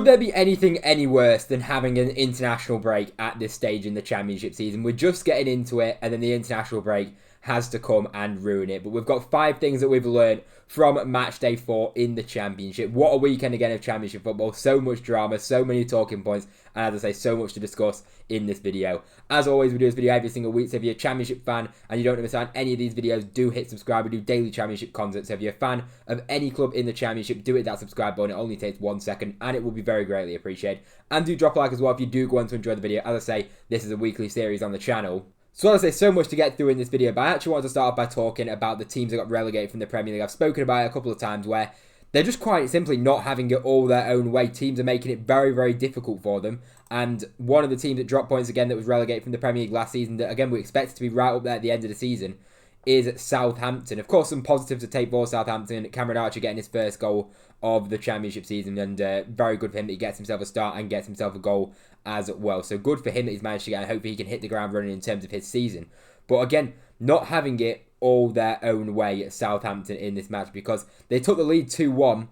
there be anything any worse than having an international break at this stage in the Championship season? We're just getting into it, and then the international break has to come and ruin it. But we've got 5 things that we've learned from match day 4 in the Championship. What a weekend again of Championship football. So much drama, so many talking points, and as I say, so much to discuss in this video. As always, we do this video every single week, so if you're a Championship fan and you don't understand any of these videos, do hit subscribe. We do daily Championship content, so if you're a fan of any club in the Championship, do hit that subscribe button. It only takes 1 second, and it will be very greatly appreciated. And do drop a like as well if you do go on to enjoy the video. As I say, this is a weekly series on the channel. So as I say, so much to get through in this video, but I actually want to start off by talking about the teams that got relegated from the Premier League. I've spoken about it a couple of times where they're just quite simply not having it all their own way. Teams are making it very, very difficult for them. And one of the teams that dropped points again that was relegated from the Premier League last season, that again we expect to be right up there at the end of the season, is Southampton. Of course, some positives to take for Southampton. Cameron Archer getting his first goal of the Championship season, and very good for him that he gets himself a start and gets himself a goal as well. So good for him that he's managed to get, and hopefully he can hit the ground running in terms of his season. But again, not having it all their own way at Southampton in this match, because they took the lead 2-1.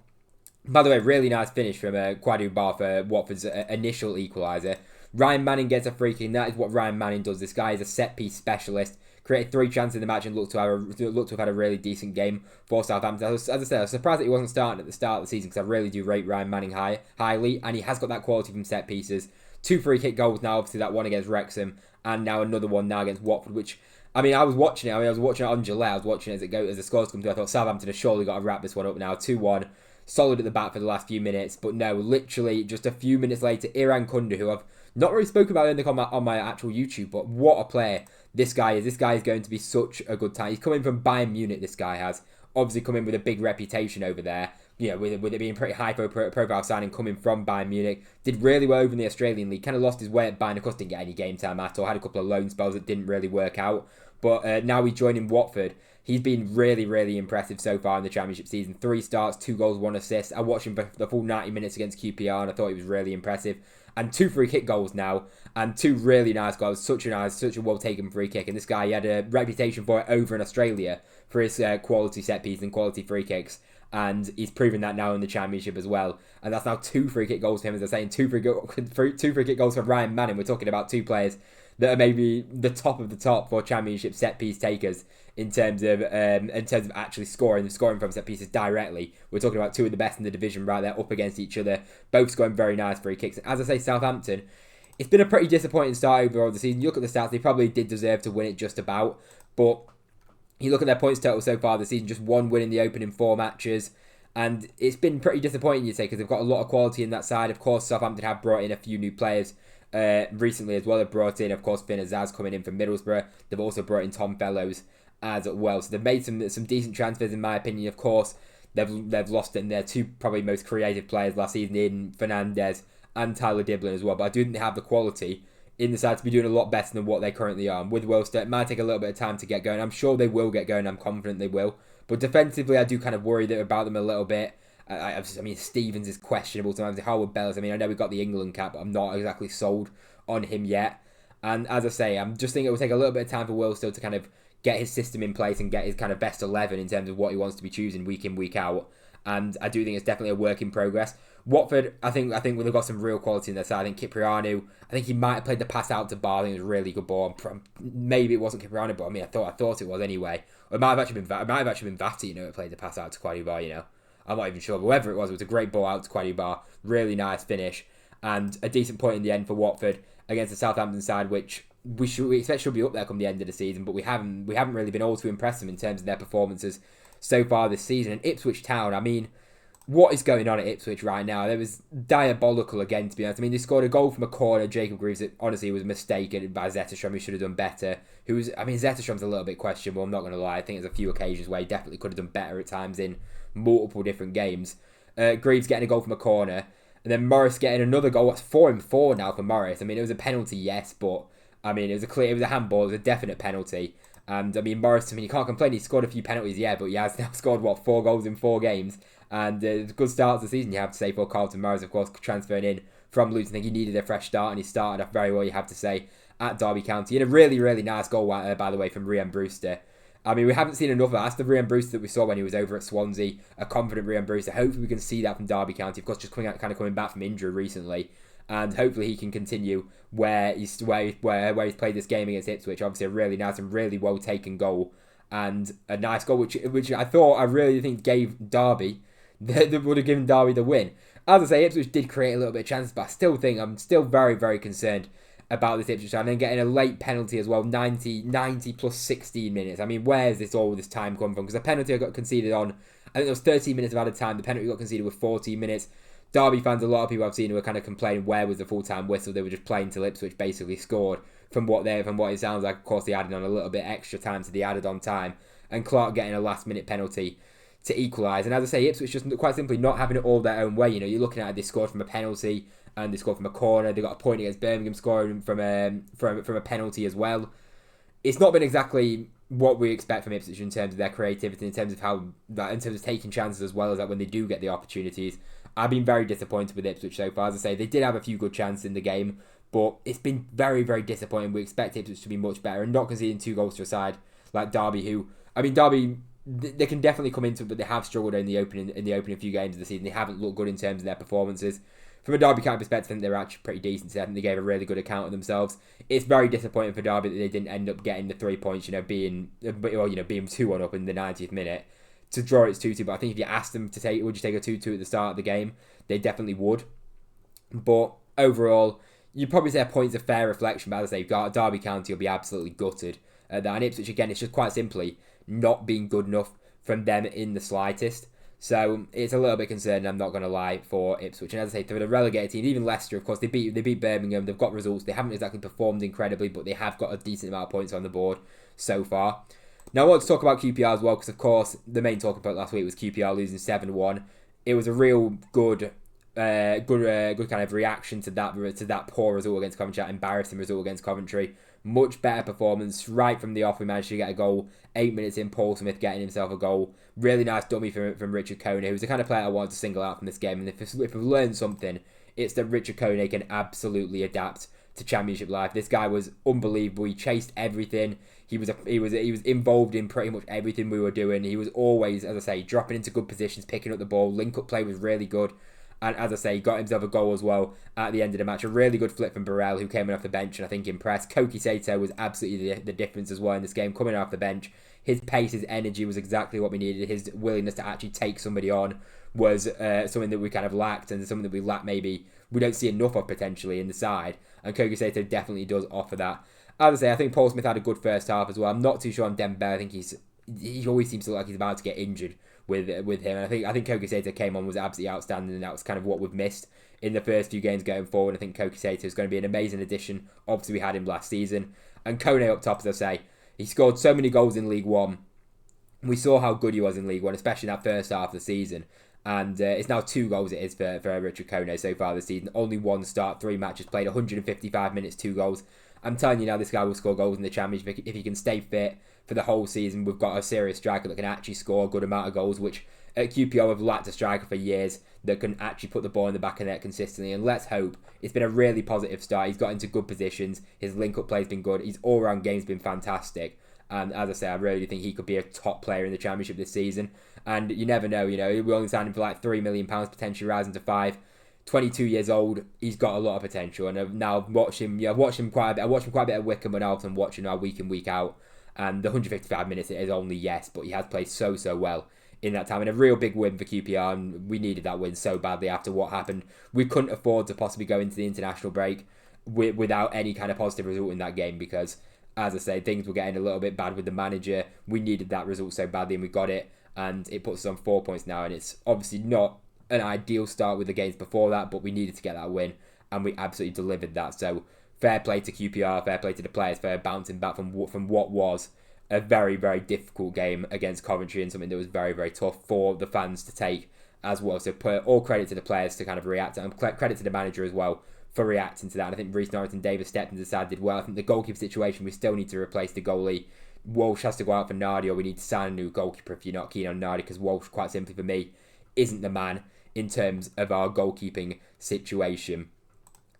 By the way, really nice finish from Quadu Bar for Watford's initial equaliser. Ryan Manning gets a free kick, and that is what Ryan Manning does. This guy is a set-piece specialist. Created 3 chances in the match and looked to have had a really decent game for Southampton. As I said, I was surprised that he wasn't starting at the start of the season, because I really do rate Ryan Manning highly, and he has got that quality from set pieces. 2 free kick goals now, obviously that one against Wrexham, and now another one now against Watford, which, I mean, I was watching it on Gillette, I was watching it as the scores come through. I thought Southampton have surely got to wrap this one up now. 2-1, solid at the back for the last few minutes, but no, literally just a few minutes later, Iran Kundu, who I've not really spoken about on my actual YouTube, but what a player this guy is. This guy is going to be such a good time. He's coming from Bayern Munich, this guy has. Obviously coming with a big reputation over there. You know, with it being pretty high profile signing coming from Bayern Munich. Did really well over in the Australian League. Kind of lost his way at Bayern. Of course, didn't get any game time at all. Had a couple of loan spells that didn't really work out. But now he's joining Watford. He's been really, really impressive so far in the Championship season. 3 starts, 2 goals, 1 assist. I watched him for the full 90 minutes against QPR, and I thought he was really impressive. And 2 free kick goals now, and 2 really nice goals. Such a well-taken free kick. And this guy, he had a reputation for it over in Australia for his quality set piece and quality free kicks. And he's proven that now in the Championship as well. And that's now 2 free kick goals for him, as I say, and 2 free kick goals for Ryan Manning. We're talking about 2 players that are maybe the top of the top for Championship set piece takers in terms of actually scoring from set pieces directly. We're talking about 2 of the best in the division right there up against each other, both scoring very nice free kicks. As I say, Southampton, it's been a pretty disappointing start overall the season. You look at the stats, they probably did deserve to win it just about, but you look at their points total so far this season, just 1 win in the opening 4 matches, and it's been pretty disappointing, you'd say, because they've got a lot of quality in that side. Of course, Southampton have brought in a few new players recently as well. They've brought in, of course, Finn Azaz coming in from Middlesbrough. They've also brought in Tom Fellows as well. So they've made some decent transfers, in my opinion. Of course, they've lost in their 2 probably most creative players last season in Fernandez and Tyler Diblin as well. But I do think they have the quality in the side to be doing a lot better than what they currently are. And with Wilster, it might take a little bit of time to get going. I'm sure they will get going. I'm confident they will. But defensively, I do kind of worry about them a little bit. I mean, Stevens is questionable sometimes. Howard Bells, I mean, I know we got the England cap, but I'm not exactly sold on him yet. And as I say, I'm just thinking it will take a little bit of time for Wilster to kind of get his system in place and get his kind of best 11 in terms of what he wants to be choosing week in, week out. And I do think it's definitely a work in progress. Watford, I think they've got some real quality in their side. I think Cipriano, I think he might have played the pass out to Bar. I think it was a really good ball. Maybe it wasn't Cipriano, but I mean, I thought it was anyway. Or it might have actually been Vati, that played the pass out to Quadu Bar, I'm not even sure, but whoever it was a great ball out to Quadu Bar. Really nice finish. And a decent point in the end for Watford against the Southampton side, which we expect should be up there come the end of the season, but we haven't really been able to impress them in terms of their performances so far this season. And Ipswich Town, I mean, what is going on at Ipswich right now? It was diabolical again, to be honest. I mean, they scored a goal from a corner. Jacob Greaves, honestly, was mistaken by Zetterstrom, who should have done better. Zetterstrom's a little bit questionable, I'm not going to lie. I think there's a few occasions where he definitely could have done better at times in multiple different games. Greaves getting a goal from a corner, and then Morris getting another goal. That's 4-4 now for Morris. I mean, it was a penalty, yes, but I mean, it was a handball. It was a definite penalty. And I mean, Morris, I mean, you can't complain. He scored a few penalties, yeah, but he has now scored, 4 goals in 4 games. And it's a good start to the season, you have to say, for Carlton Morris, of course, transferring in from Luton. I think he needed a fresh start, and he started off very well, you have to say, at Derby County. And a really, really nice goal, by the way, from Rhian Brewster. I mean, we haven't seen enough of that. That's the Ryan Brewster that we saw when he was over at Swansea, a confident Ryan Brewster. Hopefully we can see that from Derby County, of course, just coming back from injury recently. And hopefully he can continue where he's played this game against Ipswich. Obviously a really nice and really well taken goal, and a nice goal which I really think gave Derby that would have given Derby the win. As I say, Ipswich did create a little bit of chances, but I'm still very, very concerned about this Ipswich side. And then getting a late penalty as well, 90 plus 16 minutes. I mean, where's all this time come from? Because the penalty I got conceded on, I think it was 13 minutes of added time. The penalty got conceded with 14 minutes. Derby fans, a lot of people I've seen who are kind of complaining, where was the full-time whistle? They were just playing till Ipswich basically scored from what it sounds like. Of course, they added on a little bit extra time to the added on time. And Clark getting a last-minute penalty to equalise. And as I say, Ipswich just quite simply not having it all their own way. You know, you're looking at it, they scored from a penalty and they scored from a corner. They got a point against Birmingham, scoring from a penalty as well. It's not been exactly what we expect from Ipswich in terms of their creativity, in terms of taking chances as well as that when they do get the opportunities. I've been very disappointed with Ipswich so far. As I say, they did have a few good chances in the game, but it's been very, very disappointing. We expect Ipswich to be much better and not conceding 2 goals to a side like Derby, Derby, they can definitely come into it, but they have struggled in the opening few games of the season. They haven't looked good in terms of their performances. From a Derby County perspective, I think they're actually pretty decent. So I think they gave a really good account of themselves. It's very disappointing for Derby that they didn't end up getting the 3 points, being 2-1 up in the 90th minute. To draw it's 2-2, but I think if you asked them to would you take a 2-2 at the start of the game, they definitely would. But overall, you'd probably say a point's a fair reflection, but as I say, Derby County will be absolutely gutted at that. And Ipswich, again, it's just quite simply not being good enough from them in the slightest. So it's a little bit concerning, I'm not going to lie, for Ipswich. And as I say, for the relegated team, even Leicester, of course, they beat Birmingham, they've got results, they haven't exactly performed incredibly, but they have got a decent amount of points on the board so far. Now, I want to talk about QPR as well, because, of course, the main talking point last week was QPR losing 7-1. It was a real good kind of reaction to that poor result against Coventry, that embarrassing result against Coventry. Much better performance right from the off. We managed to get a goal 8 minutes in. Paul Smith getting himself a goal. Really nice dummy from Richard Kone, who's the kind of player I wanted to single out from this game. And if we've learned something, it's that Richard Kone can absolutely adapt to Championship life. This guy was unbelievable. He chased everything. He was involved in pretty much everything we were doing. He was always, as I say, dropping into good positions, picking up the ball. Link-up play was really good. And as I say, got himself a goal as well at the end of the match. A really good flip from Pereira, who came in off the bench and I think impressed. Koki Sato was absolutely the difference as well in this game, coming off the bench. His pace, his energy was exactly what we needed. His willingness to actually take somebody on was something that we kind of lacked, and something that we lack maybe we don't see enough of potentially in the side. And Koki Sato definitely does offer that. As I say, I think Paul Smith had a good first half as well. I'm not too sure on Dembele. I think he always seems to look like he's about to get injured with him. And I think Koki Sato came on, was absolutely outstanding, and that was kind of what we've missed in the first few games going forward. I think Koki Sato is going to be an amazing addition. Obviously, we had him last season. And Kone up top, as I say, he scored so many goals in League One. We saw how good he was in League One, especially in that first half of the season. And it's now 2 goals it is for Richard Kone so far this season. Only 1 start, 3 matches played, 155 minutes, 2 goals. I'm telling you now, this guy will score goals in the Championship. If he can stay fit for the whole season, we've got a serious striker that can actually score a good amount of goals, which at QPR we've lacked a striker for years that can actually put the ball in the back of the net consistently. And let's hope. It's been a really positive start. He's got into good positions. His link-up play's been good. His all-round game's been fantastic. And as I say, I really think he could be a top player in the Championship this season. And you never know, we only signed him for like £3 million, potentially rising to 5. 22 years old, he's got a lot of potential. And I've now watched him quite a bit. I watched him quite a bit at Wycombe, but now I'm watching him week in, week out. And the 155 minutes it is only yes, but he has played so well in that time. And a real big win for QPR, and we needed that win so badly after what happened. We couldn't afford to possibly go into the international break without any kind of positive result in that game, because, as I say, things were getting a little bit bad with the manager. We needed that result so badly, and we got it. And it puts us on 4 points now, and it's obviously not an ideal start with the games before that, but we needed to get that win, and we absolutely delivered that. So fair play to QPR, fair play to the players for bouncing back from what was a very, very difficult game against Coventry, and something that was very, very tough for the fans to take as well. So all credit to the players to kind of react, and credit to the manager as well for reacting to that. And I think Reece Norris and David stepped into the side, did well. I think the goalkeeper situation, we still need to replace the goalie. Walsh has to go out for Nardi, or we need to sign a new goalkeeper if you're not keen on Nardi, because Walsh, quite simply for me, isn't the man in terms of our goalkeeping situation.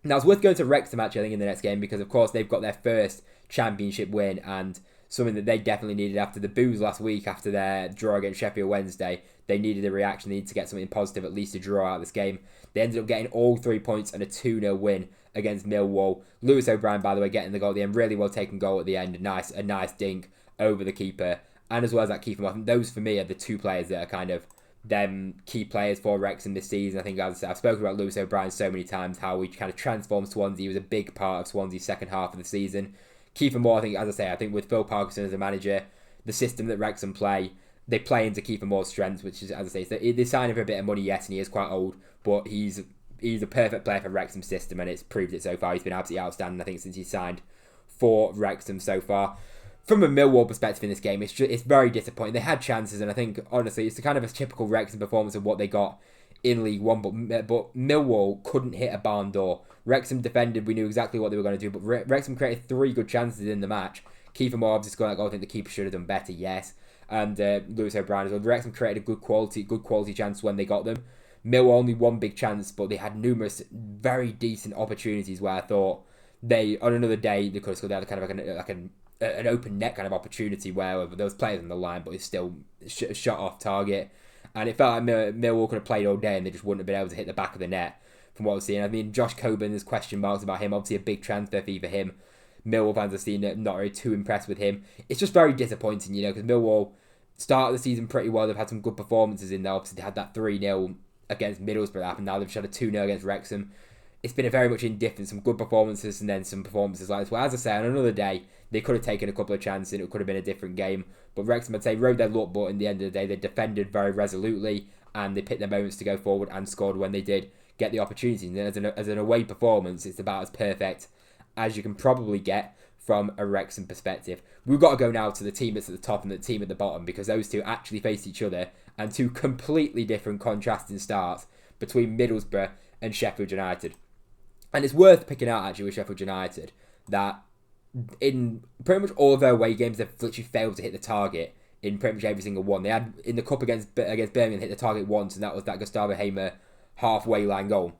Now, it's worth going to Wrexham actually, I think, in the next game, because of course they've got their first Championship win, and something that they definitely needed after the boos last week, after their draw against Sheffield Wednesday. They needed a reaction. They needed to get something positive, at least to draw out this game. They ended up getting all 3 points and a 2-0 win against Millwall. Lewis O'Brien, by the way, getting the goal at the end. Really well taken goal at the end. A nice dink over the keeper. And as well as that keeper, I think those for me are the two players that are kind of them key players for Wrexham this season. I think, as I said, I've spoken about Lewis O'Brien so many times, how he kind of transformed Swansea. He was a big part of Swansea's second half of the season. Kiefer Moore, I think, as I say, I think with Phil Parkinson as a manager, the system that Wrexham play, they play into Kiefer Moore's strengths, which is, as I say, they signed him for a bit of money, yes, and he is quite old, but he's a perfect player for Wrexham's system, and it's proved it so far. He's been absolutely outstanding, I think, since he signed for Wrexham so far. From a Millwall perspective in this game, it's very disappointing. They had chances, and I think, honestly, it's kind of a typical Wrexham performance of what they got in League One, but Millwall couldn't hit a barn door. Wrexham defended, we knew exactly what they were going to do, but Wrexham created 3 good chances in the match. Kiefer Moore obviously scored that goal. I think the keeper should have done better, yes. And Lewis O'Brien as well. Wrexham created a good quality chance when they got them. Millwall only one big chance, but they had numerous very decent opportunities where I thought they, on another day, they could have scored. They had kind of like an open net kind of opportunity where there was players on the line, but it's still shot off target. And it felt like Millwall could have played all day and they just wouldn't have been able to hit the back of the net from what we've seen. I mean, Josh Coburn, there's question marks about him. Obviously a big transfer fee for him. Millwall fans have seen it, not really too impressed with him. It's just very disappointing, because Millwall started the season pretty well. They've had some good performances in there. Obviously, they had that 3-0 against Middlesbrough that happened. Now they've had a 2-0 against Wrexham. It's been a very much indifferent, some good performances and then some performances like this. Well, as I say, on another day, they could have taken a couple of chances and it could have been a different game. But Wrexham, I'd say, rode their luck, but in the end of the day, they defended very resolutely and they picked their moments to go forward and scored when they did get the opportunity. And then as an away performance, it's about as perfect as you can probably get from a Wrexham perspective. We've got to go now to the team that's at the top and the team at the bottom, because those two actually faced each other, and two completely different contrasting starts between Middlesbrough and Sheffield United. And it's worth picking out, actually, with Sheffield United, that in pretty much all of their away games, they've literally failed to hit the target in pretty much every single one. They had, in the Cup against Birmingham, hit the target once, and that was that Gustavo Hamer halfway line goal.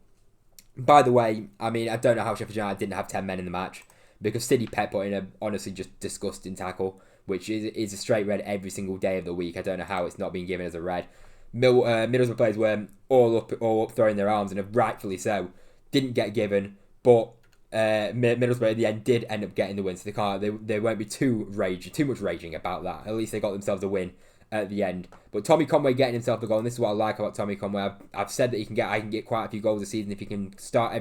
By the way, I mean, I don't know how Sheffield United didn't have 10 men in the match, because City Pep put in a honestly just disgusting tackle, which is a straight red every single day of the week. I don't know how it's not been given as a red. Middlesbrough players were all up throwing their arms, and rightfully so. Didn't get given, but Middlesbrough at the end did end up getting the win, so they won't be too much raging about that. At least they got themselves a win at the end. But Tommy Conway getting himself a goal, and this is what I like about Tommy Conway. I've said that I can get quite a few goals a season if he can start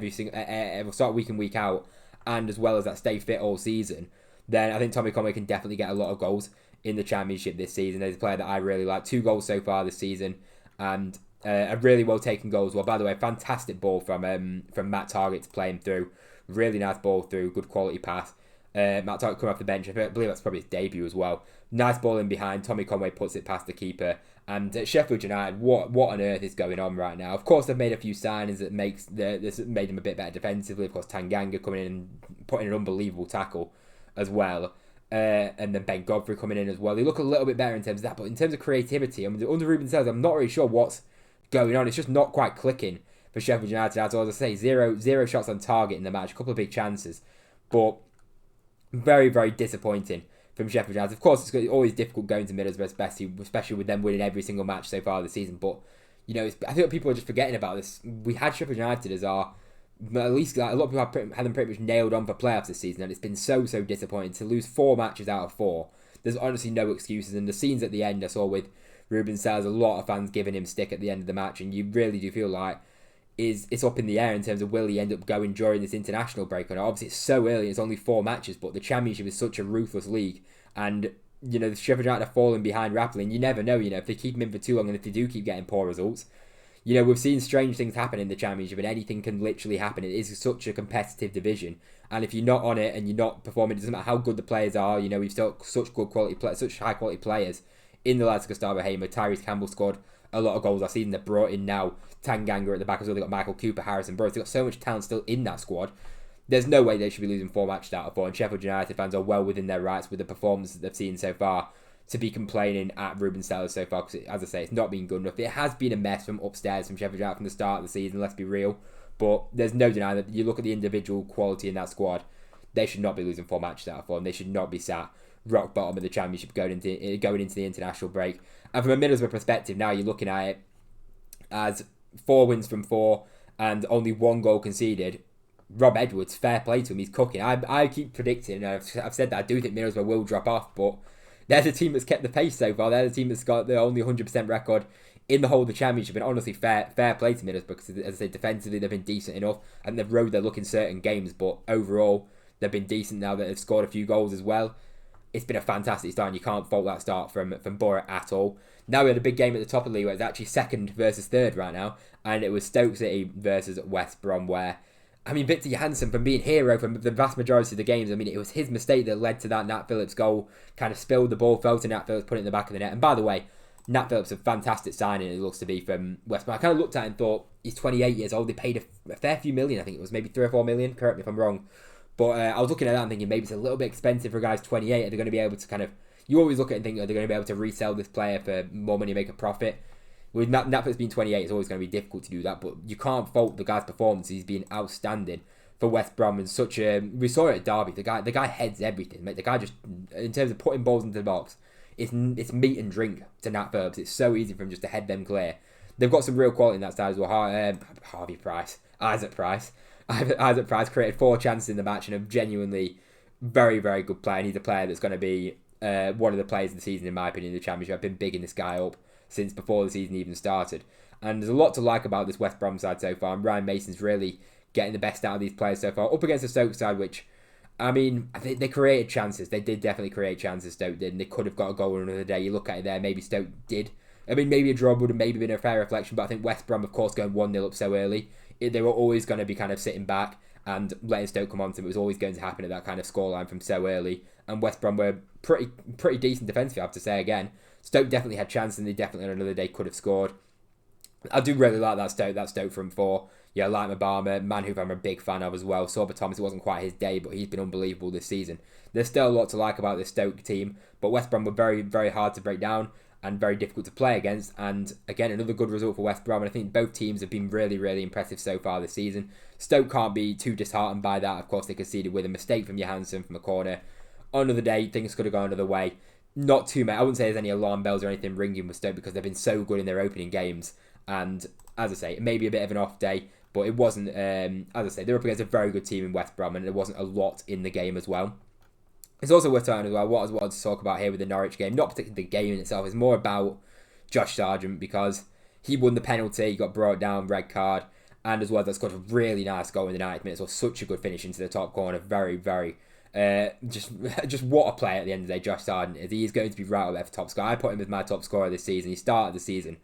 start week in week out, and as well as that stay fit all season. Then I think Tommy Conway can definitely get a lot of goals in the Championship this season. There's a player that I really like. 2 goals so far this season, and a really well taken goal as well. By the way, fantastic ball from Matt Targett to play him through. Really nice ball through, good quality pass. Matt Targett coming off the bench. I believe that's probably his debut as well. Nice ball in behind. Tommy Conway puts it past the keeper. And Sheffield United, what on earth is going on right now? Of course, they've made a few signings that made them a bit better defensively. Of course, Tanganga coming in and putting an unbelievable tackle as well. And then Ben Godfrey coming in as well. They look a little bit better in terms of that. But in terms of creativity, I mean, under Ruben Sells, I'm not really sure what's going on. It's just not quite clicking for Sheffield United. As I say, zero shots on target in the match, a couple of big chances, but very, very disappointing from Sheffield United. Of course, it's always difficult going to Middlesbrough, especially with them winning every single match so far this season. But I think people are just forgetting about this. We had Sheffield United as our, at least a lot of people had them pretty much nailed on for playoffs this season, and it's been so disappointing to lose 4 matches out of 4. There's honestly no excuses, and the scenes at the end I saw with Ruben Sells, a lot of fans giving him stick at the end of the match, and you really do feel like it's up in the air in terms of will he end up going during this international break or not. Obviously, it's so early, it's only 4 matches, but the Championship is such a ruthless league, and the Sheffield United are falling behind rapidly, and you never know, if they keep him in for too long, and if they do keep getting poor results, we've seen strange things happen in the Championship, and anything can literally happen. It is such a competitive division, and if you're not on it and you're not performing, it doesn't matter how good the players are. We've still got such high quality players in the likes of Gustavo Hamer. Tyrese Campbell scored a lot of goals last season. They've brought in now Tanganga at the back as well. They've got Michael Cooper, Harrison Burrows. They've got so much talent still in that squad. There's no way they should be losing 4 matches out of 4. And Sheffield United fans are well within their rights with the performances that they've seen so far to be complaining at Ruben Sells so far. Because, as I say, it's not been good enough. It has been a mess from upstairs from Sheffield United from the start of the season, let's be real. But there's no denying that you look at the individual quality in that squad, they should not be losing 4 matches out of 4. And they should not be sat rock bottom of the Championship going into the international break. And from a Middlesbrough perspective, now you're looking at it as 4 wins from 4 and only 1 goal conceded. Rob Edwards, fair play to him, he's cooking. I keep predicting, and I've said that I do think Middlesbrough will drop off, but they're the team that's kept the pace so far. They're the team that's got the only 100% record in the whole of the Championship, and honestly, fair play to Middlesbrough, because as I say, defensively they've been decent enough, and they've rode their luck in certain games, but overall they've been decent now that they've scored a few goals as well. It's been a fantastic start, and you can't fault that start from Borough at all. Now we had a big game at the top of the league where it's actually 2nd versus 3rd right now, and it was Stoke City versus West Brom, where, I mean, Victor Johansson, from being hero from the vast majority of the games, I mean, it was his mistake that led to that Nat Phillips goal, kind of spilled the ball, fell to Nat Phillips, put it in the back of the net. And by the way, Nat Phillips, a fantastic signing, it looks to be, from West Brom. I kind of looked at it and thought, he's 28 years old, they paid a fair few million, I think it was maybe 3 or 4 million, correct me if I'm wrong. But I was looking at that and thinking, maybe it's a little bit expensive for a guy who's 28, are they going to be able to kind of, you always look at it and think, are they going to be able to resell this player for more money and make a profit? With Nat Phillips being 28, it's always going to be difficult to do that, but you can't fault the guy's performance. He's been outstanding for West Brom, and such a, we saw it at Derby, the guy heads everything, mate. The guy just, in terms of putting balls into the box, it's meat and drink to Nat Phillips. It's so easy for him just to head them clear. They've got some real quality in that side as well. Isaac Price created 4 chances in the match, and a genuinely very, very good player, and he's a player that's going to be one of the players of the season, in my opinion, in the Championship. I've been bigging this guy up since before the season even started, and there's a lot to like about this West Brom side so far, and Ryan Mason's really getting the best out of these players so far, up against the Stoke side, which, I mean, they created chances. They did definitely create chances, Stoke did, and they could have got a goal another day. You look at it there, maybe Stoke did. I mean, maybe a draw would have maybe been a fair reflection, but I think West Brom, of course, going 1-0 up so early, they were always going to be kind of sitting back and letting Stoke come on to them. It was always going to happen at that kind of scoreline from so early, and West Brom were pretty decent defensively, I have to say again. Stoke definitely had chances, and they definitely on another day could have scored. I do really like that Stoke front 4. Yeah, like Mabama, man who I'm a big fan of as well. Sorba Thomas, it wasn't quite his day, but he's been unbelievable this season. There's still a lot to like about this Stoke team, but West Brom were very, very hard to break down and very difficult to play against. And again, another good result for West Brom, and I think both teams have been really, really impressive so far this season. Stoke can't be too disheartened by that. Of course, they conceded with a mistake from Johansson from a corner. On another day, things could have gone another way. Not too many. I wouldn't say there's any alarm bells or anything ringing with Stoke, because they've been so good in their opening games. And as I say, it may be a bit of an off day, but it wasn't, as I say, they're up against a very good team in West Brom, and there wasn't a lot in the game as well. It's also worth talking as well, what I wanted to talk about here with the Norwich game, not particularly the game in itself, it's more about Josh Sargent, because he won the penalty, he got brought down, red card, and as well, that's got a really nice goal in the 90th minutes, or such a good finish into the top corner, very, very, just what a player at the end of the day Josh Sargent is. He is going to be right up there for top scorer. I put him as my top scorer this season. He started the season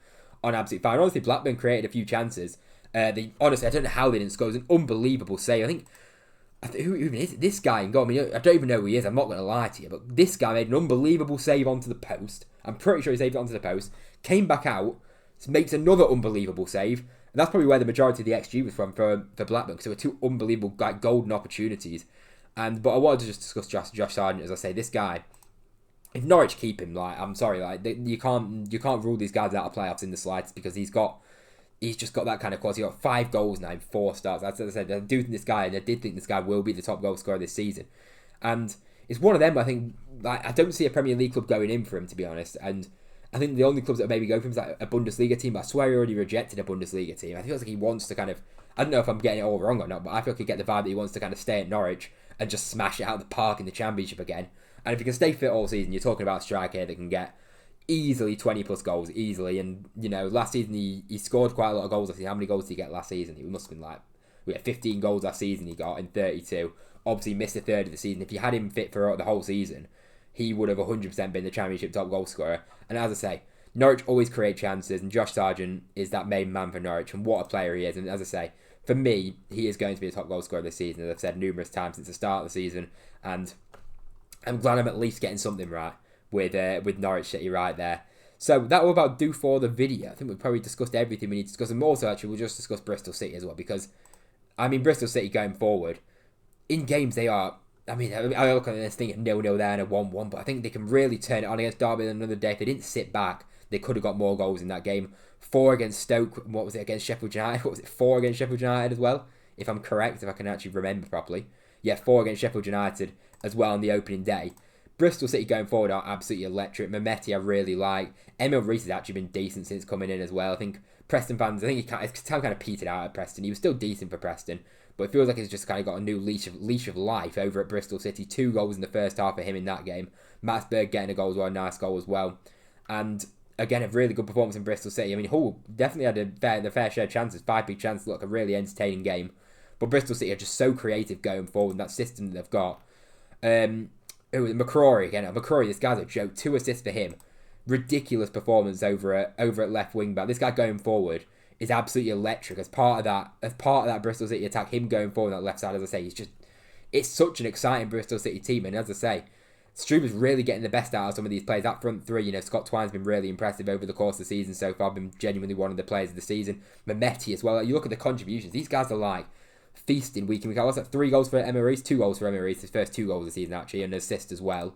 on absolute fire. Honestly, Blackburn created a few chances. Honestly, I don't know how they didn't score. It was an unbelievable save. I think who even is it? This guy in goal. I mean, I don't even know who he is. I'm not going to lie to you, but this guy made an unbelievable save onto the post. I'm pretty sure he saved it onto the post. Came back out, makes another unbelievable save, and that's probably where the majority of the XG was from for Blackburn, because there were 2 unbelievable golden opportunities. But I wanted to just discuss Josh Sargent. As I say, this guy, if Norwich keep him, like, I'm sorry, like, you can't rule these guys out of playoffs in the slightest, because he's just got that kind of quality. He got 5 goals now in 4 starts. As I said, I do think this guy, and I did think this guy will be the top goal scorer this season. And it's one of them, I think, like, I don't see a Premier League club going in for him, to be honest. And I think the only clubs that maybe go for him is like a Bundesliga team, but I swear he already rejected a Bundesliga team. I feel like he wants to kind of, I don't know if I'm getting it all wrong or not, but I feel like I get the vibe that he wants to kind of stay at Norwich and just smash it out of the park in the Championship again. And if he can stay fit all season, you're talking about a striker here that can get easily 20 plus goals, easily. And, you know, last season he scored quite a lot of goals. I think, how many goals did he get last season? He must have been like, we had 15 goals last season he got in 32. Obviously missed a third of the season. If you had him fit for the whole season, he would have 100% been the Championship top goal scorer. And as I say, Norwich always create chances, and Josh Sargent is that main man for Norwich, and what a player he is. And as I say, for me, he is going to be a top goal scorer this season, as I've said numerous times since the start of the season, and I'm glad I'm at least getting something right with Norwich City right there. So that will about do for the video. I think we've probably discussed everything we need to discuss, and also actually we'll just discuss Bristol City as well, because, I mean, Bristol City going forward, in games they are, I mean, I look at this thing at 0-0 there and a 1-1, but I think they can really turn it on against Derby another day. If they didn't sit back, they could have got more goals in that game. 4 against Stoke, what was it, against Sheffield United? What was it, 4 against Sheffield United as well? If I'm correct, if I can actually remember properly. Yeah, 4 against Sheffield United as well on the opening day. Bristol City going forward are absolutely electric. Mehmeti I really like. Emil Reese has actually been decent since coming in as well. I think Preston fans, I think it's kind of petered out at Preston. He was still decent for Preston, but it feels like he's just kind of got a new leash of life over at Bristol City. 2 goals in the first half for him in that game. Matsberg getting a goal as well, a nice goal as well. And again, a really good performance in Bristol City. I mean, Hull definitely had the fair share of chances, 5 big chances. Look, a really entertaining game. But Bristol City are just so creative going forward in that system that they've got. McCrory again. McCrory, this guy's a joke. 2 assists for him. Ridiculous performance over at left wing back. This guy going forward is absolutely electric. As part of that Bristol City attack, him going forward on that left side, as I say, it's such an exciting Bristol City team. And as I say, Struber's really getting the best out of some of these players. That front three, Scott Twine's been really impressive over the course of the season so far. Been genuinely one of the players of the season. Mehmeti as well. You look at the contributions. These guys are like feasting week in, week out. What's that? 3 goals for Emil Reese, 2 goals for Emil Reese. His first 2 goals of the season actually, and an assist as well.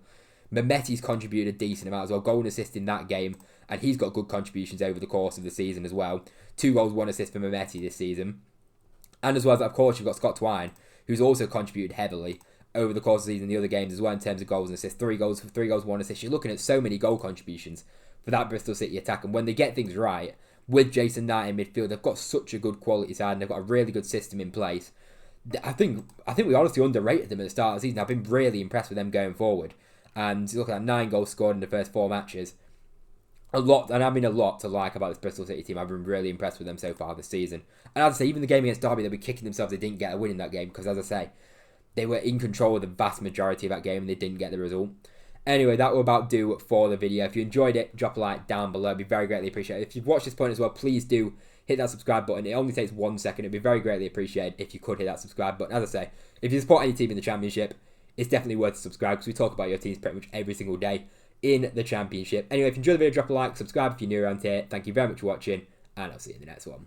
Mehmeti's contributed a decent amount as well. Goal and assist in that game, and he's got good contributions over the course of the season as well. 2 goals, 1 assist for Mehmeti this season. And as well as that, of course, you've got Scott Twine, who's also contributed heavily over the course of the season in the other games as well in terms of goals and assists. 3 goals, 1 assist. You're looking at so many goal contributions for that Bristol City attack, and when they get things right, with Jason Knight in midfield, they've got such a good quality side, and they've got a really good system in place. I think we honestly underrated them at the start of the season. I've been really impressed with them going forward. And look at that, 9 goals scored in the first 4 matches. A lot to like about this Bristol City team. I've been really impressed with them so far this season. And as I say, even the game against Derby, they were kicking themselves they didn't get a win in that game. Because as I say, they were in control of the vast majority of that game and they didn't get the result. Anyway, that will about do for the video. If you enjoyed it, drop a like down below. It'd be very greatly appreciated. If you've watched this point as well, please do hit that subscribe button. It only takes 1 second. It'd be very greatly appreciated if you could hit that subscribe button. As I say, if you support any team in the Championship, it's definitely worth to subscribe because we talk about your teams pretty much every single day in the Championship. Anyway, if you enjoyed the video, drop a like, subscribe if you're new around here. Thank you very much for watching, and I'll see you in the next one.